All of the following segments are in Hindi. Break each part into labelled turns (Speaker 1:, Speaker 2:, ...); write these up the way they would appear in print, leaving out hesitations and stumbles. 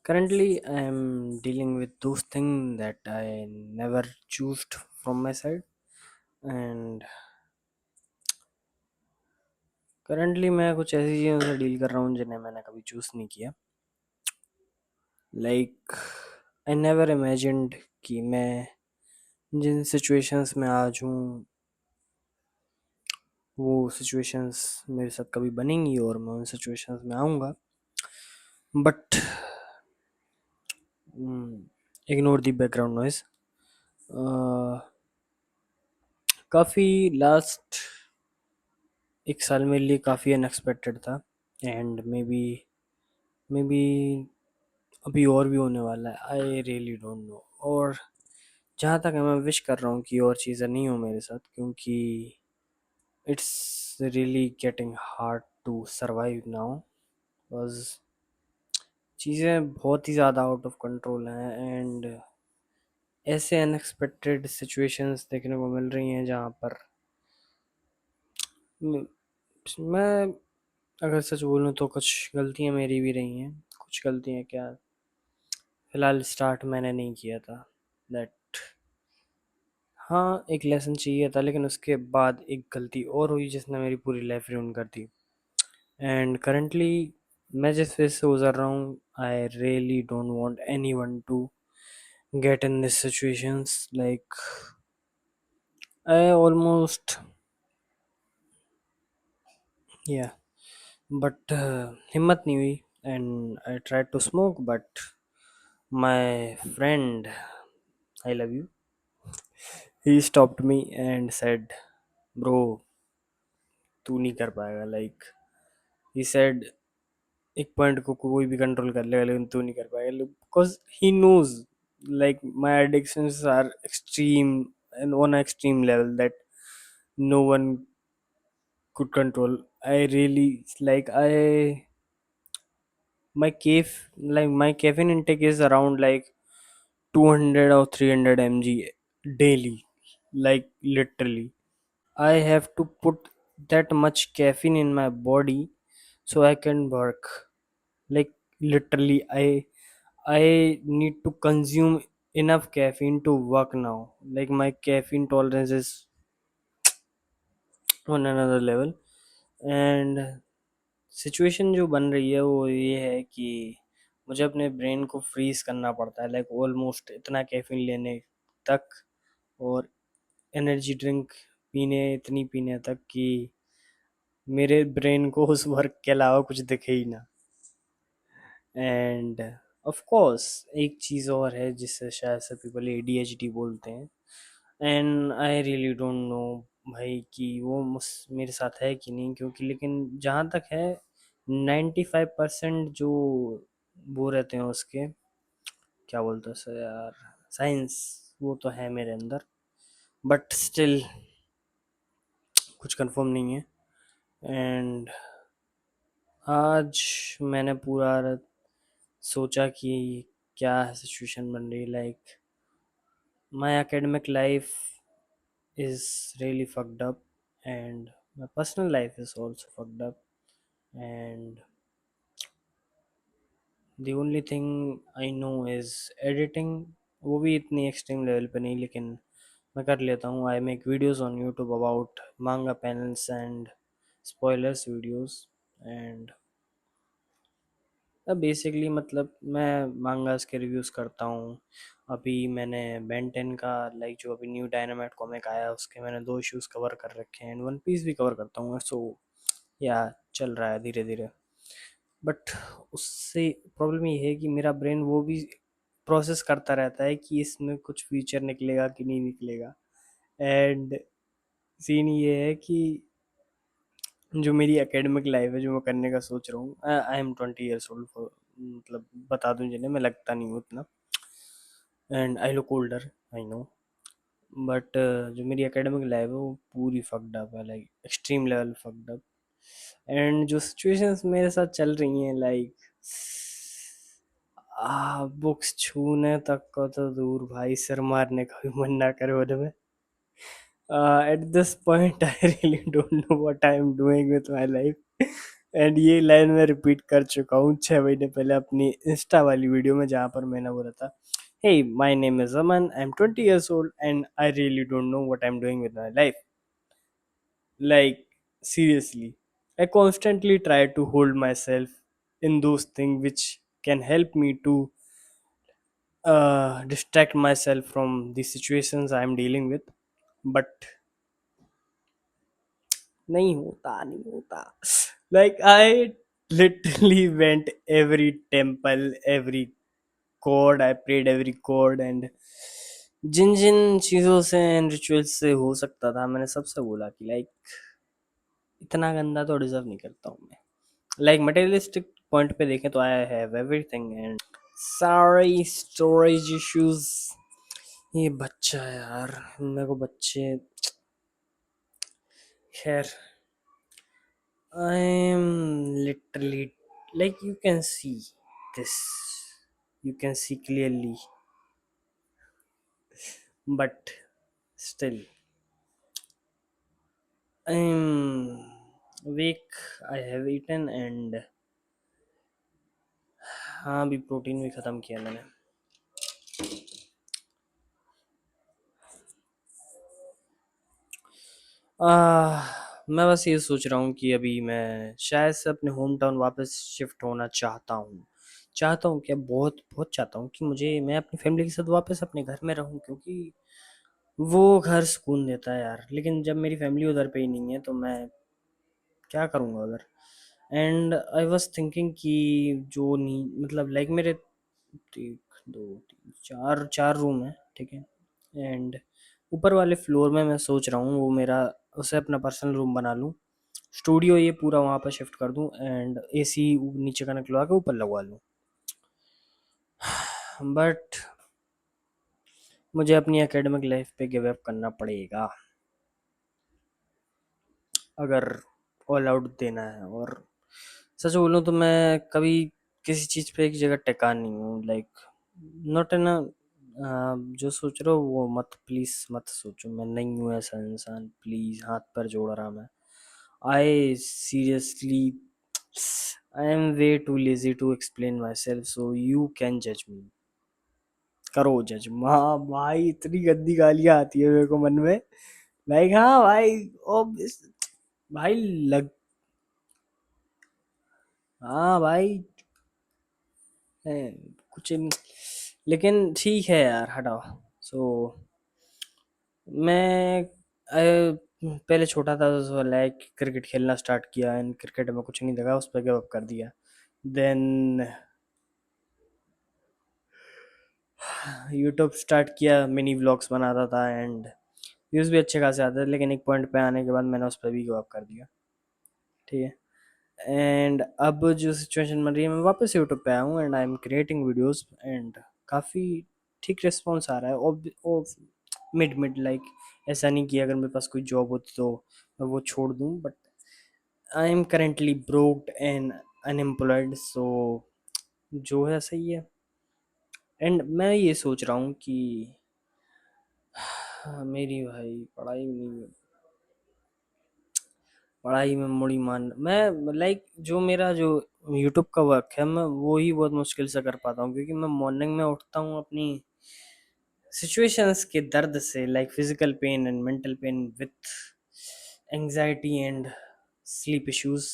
Speaker 1: Currently, I'm dealing with those things that I never chose from my side, and currently मैं कुछ ऐसी चीज़ों से डील कर रहा हूँ जिन्हें मैंने कभी चूज नहीं किया. लाइक आई नेवर इमेजिन्ड कि मैं जिन सिचुएशंस में आज हूँ वो सिचुएशंस मेरे साथ कभी बनेंगी और मैं उन सिचुएशंस में आऊँगा. But ignore the background noise. काफ़ी लास्ट एक साल मेरे लिए काफ़ी अनएक्सपेक्टेड था. एंड मे बी अभी और भी होने वाला है. आई रियली डोंट नो. और जहाँ तक है मैं विश कर रहा हूँ कि और चीज़ें नहीं हो मेरे साथ, क्योंकि it's really getting hard to survive now. Because चीज़ें बहुत ही ज़्यादा आउट ऑफ कंट्रोल हैं. एंड ऐसे अनएक्सपेक्टेड सिचुएशंस देखने को मिल रही हैं जहाँ पर म- मैं अगर सच बोलूँ तो कुछ गलतियाँ मेरी भी रही हैं. कुछ गलतियाँ क्या, फिलहाल स्टार्ट मैंने नहीं किया था. दैट हाँ, एक लेसन चाहिए था, लेकिन उसके बाद एक गलती और हुई जिसने मेरी पूरी लाइफ ruin कर दी. एंड करेंटली मैं जिस फेज से गुजर रहा हूँ, I really don't want anyone to get in this situations. Like I almost या बट हिम्मत नहीं हुई. And I tried to smoke, but my friend, I love you, he stopped me and said, bro, तू नहीं कर पाएगा. लाइक ही said एक पॉइंट को कोई भी कंट्रोल कर लेगा लेकिन तू नहीं कर पाएगा, because he knows like my addictions are extreme and on an extreme level that no one could control. I really like I my my caffeine intake is around like 200 or 300 mg daily. Like literally I have to put that much caffeine in my body so I can work. Like literally I need to consume enough caffeine to work now. Like my caffeine tolerance is on another level. And situation जो बन रही है वो ये है कि मुझे अपने ब्रेन को फ्रीज करना पड़ता है, लाइक ऑलमोस्ट इतना कैफीन लेने तक, और एनर्जी ड्रिंक इतनी पीने तक कि मेरे ब्रेन को उस वर्क के अलावा कुछ दिखे ही ना. एंड ऑफ कोर्स एक चीज़ और है जिससे शायद से पीपल एडीएचडी बोलते हैं. And I really don't know भाई कि वो मेरे साथ है कि नहीं, क्योंकि लेकिन जहाँ तक है 95% जो वो रहते हैं उसके, क्या बोलते हैं सर यार, साइंस, वो तो है मेरे अंदर. बट स्टिल कुछ कंफर्म नहीं है. एंड आज मैंने पूरा सोचा कि क्या सिचुएशन बन रही. Like my academic life is really fucked up, and my personal life is also fucked up. And the only thing I know is editing. वो भी इतनी एक्सट्रीम लेवल पे नहीं, लेकिन मैं कर लेता हूँ. I make videos on YouTube about manga panels and spoilers videos. And basically मतलब मैं मांगास के रिव्यूज़ करता हूँ. अभी मैंने बेंटेन का, लाइक जो अभी न्यू डायनामाइट कॉमिक आया है, उसके मैंने 2 इश्यूज़ कवर कर रखे हैं. एंड वन पीस भी कवर करता हूँ. सो या चल रहा है धीरे धीरे. बट उससे प्रॉब्लम ये है कि मेरा ब्रेन वो भी प्रोसेस करता रहता है कि इसमें कुछ फ्यूचर निकलेगा कि नहीं निकलेगा. एंड सीन ये है कि जो मेरी एकेडमिक लाइफ है जो मैं करने का सोच रहा हूँ, आई एम 20 years old, मतलब बता दूं जिन्हें, मैं लगता नहीं हूँ उतना. And I look older, I know. But जो मेरी एकेडमिक लाइफ है वो पूरी फक्ड अप है, like extreme level fucked up. And जो सिचुएशंस मेरे साथ चल रही हैं, लाइक बुक्स छूने तक का तो दूर भाई, सिर मारने का भी मन ना करे उन्हें. At this point, I really don't know what I am doing with my life. And ये लाइन मैं रिपीट कर चुका हूँ 6 महीने पहले अपनी इंस्टा वाली वीडियो में, जहाँ पर मैंने बोला था, hey, my name is Aman, I'm 20 years old and I really don't know what I'm doing with my life. Like, seriously, I constantly try to hold myself in those things which can help me to distract myself from the situations I'm dealing with. But नहीं होता. Like, I literally went every temple, every chord, I prayed every chord, and जिन जिन चीज़ों से एंड रिचुअल्स से हो सकता था मैंने सबसे बोला कि लाइक इतना गंदा तो डिजर्व नहीं करता हूँ मैं. लाइक मटेरियलिस्टिक पॉइंट पे देखें तो आई हैव एवरीथिंग एंड सारी स्टोरेज इश्यूज. ये बच्चा है यार, मेरे को बच्चे. खैर, I am literally, like you can see this, you can see clearly, but still I'm awake. I have eaten and हाँ, अभी प्रोटीन भी ख़त्म किया मैंने. आह, मैं बस ये सोच रहा हूँ कि अभी मैं शायद से अपने होम टाउन वापस शिफ्ट होना चाहता हूँ. चाहता हूँ क्या, बहुत बहुत चाहता हूँ कि मुझे, मैं अपनी फैमिली के साथ वापस अपने घर में रहूँ, क्योंकि वो घर सुकून देता है यार. लेकिन जब मेरी फैमिली उधर पे ही नहीं है तो मैं क्या करूँगा उधर. एंड आई वाज थिंकिंग कि जो नी मतलब लाइक मेरे एक दो तीन चार चार रूम है, ठीक है. एंड ऊपर वाले फ्लोर में मैं सोच रहा हूँ वो मेरा, उसे अपना पर्सनल रूम बना लूँ. स्टूडियो ये पूरा वहाँ पर शिफ्ट कर दूँ एंड एसी नीचे का निकलवा के ऊपर लगवा लूँ. बट मुझे अपनी एकेडमिक लाइफ पे गिव अप करना पड़ेगा अगर ऑल आउट देना है. और सच बोलूँ तो मैं कभी किसी चीज़ पे एक जगह टिका नहीं हूँ. लाइक नॉट इन जो सोच रहे हो वो मत, प्लीज़ मत सोचो, मैं नहीं हूँ ऐसा इंसान. प्लीज़, हाथ पर जोड़ रहा मैं. I seriously, I am way too lazy to explain myself, so you can जज मी. करो जज. हाँ भाई, इतनी गंदी गालियाँ आती है मेरे को मन में. लाइक हाँ भाई, ओ भाई लग, हाँ भाई. है, कुछ नहीं. लेकिन ठीक है यार, हटाओ. सो मैं पहले छोटा था तो लाइक क्रिकेट खेलना स्टार्ट किया एंड क्रिकेट में कुछ नहीं लगा, उस पर गिव अप कर दिया. देन यूट्यूब स्टार्ट किया, मिनी व्लॉग्स बनाता था एंड व्यूज़ भी अच्छे खासे आते थे. लेकिन एक पॉइंट पे आने के बाद मैंने उस पर भी गिव अप कर दिया, ठीक है. एंड अब जो सिचुएशन बन रही है, मैं वापस यूट्यूब पे आया हूँ and I am creating videos and काफ़ी ठीक रिस्पॉन्स आ रहा है. और मिड मिड लाइक, ऐसा नहीं कि अगर मेरे पास कोई जॉब होती तो मैं वो छोड़ दूँ. But I am currently broked and unemployed, so जो है सही है. एंड मैं ये सोच रहा हूँ कि मेरी भाई पढ़ाई नहीं, पढ़ाई में मुड़ी मान मैं, लाइक जो मेरा जो यूट्यूब का वर्क है मैं वो ही बहुत मुश्किल से कर पाता हूँ, क्योंकि मैं मॉर्निंग में उठता हूँ अपनी सिचुएशंस के दर्द से, like physical pain and mental pen with anxiety and sleep issues.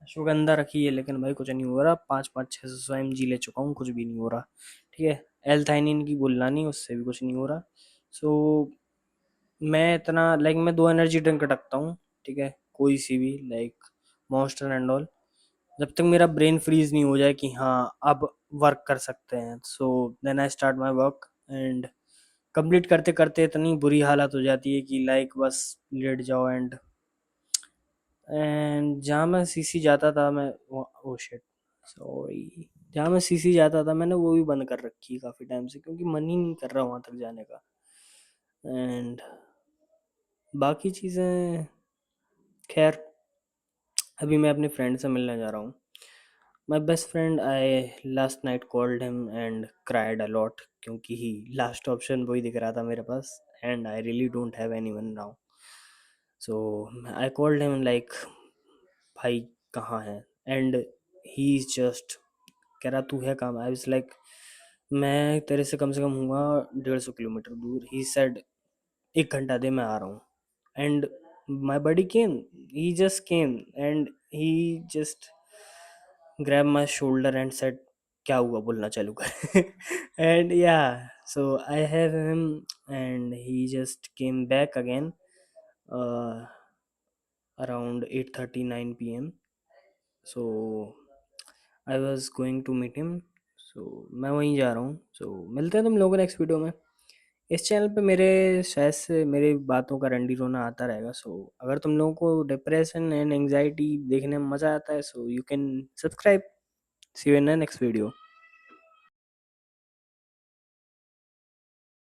Speaker 1: Ashwagandha रखी है लेकिन भाई कुछ नहीं हो रहा. 5-5 600 mg ले चुका हूँ, कुछ भी नहीं हो रहा, ठीक है. एल्थाइनिन की बोलना नहीं, उससे भी कुछ नहीं हो रहा. सो मैं इतना लाइक, मैं 2 एनर्जी ड्रिंक रखता हूँ, ठीक है, कोई सी भी, लाइक मॉन्स्टर एंड ऑल, जब तक मेरा ब्रेन फ्रीज नहीं हो जाए कि हाँ अब वर्क कर सकते हैं. So then I start my work and complete करते करते इतनी बुरी हालत हो जाती है कि लाइक बस लेट जाओ. एंड जहाँ मैं सीसी जाता था मैं, ओ शिट, सॉरी, जहाँ मैं सीसी जाता था मैंने वो भी बंद कर रखी है काफ़ी टाइम से, क्योंकि मन ही नहीं कर रहा वहाँ तक जाने का. एंड बाकी चीज़ें, खैर, अभी मैं अपने फ्रेंड से मिलने जा रहा हूँ. My best friend, I last night called him and cried a lot, क्योंकि ही लास्ट ऑप्शन वही दिख रहा था मेरे पास and I really don't have anyone now. So I called him like भाई कहाँ है, एंड ही इज जस्ट कह रहा तू है कहाँ, आई वाज लाइक मैं तेरे से कम हुआ 150 किलोमीटर दूर। ही सेड 1 घंटा दे मैं आ रहा हूँ। And my buddy came, he just came and he just grab my shoulder and said क्या हुआ बोलना चालू कर। And yeah so I have him and he just came back again around 8:39 p.m. So I was going to meet him. So मैं वहीं जा रहा हूँ। So मिलते हैं तुम लोगों नेक्स्ट वीडियो में। इस चैनल पे मेरे शायद से मेरी बातों का रंडी रोना आता रहेगा। सो अगर तुम लोगों को डिप्रेशन एंड एंजाइटी देखने में मज़ा आता है, so you can subscribe. See you in the next video.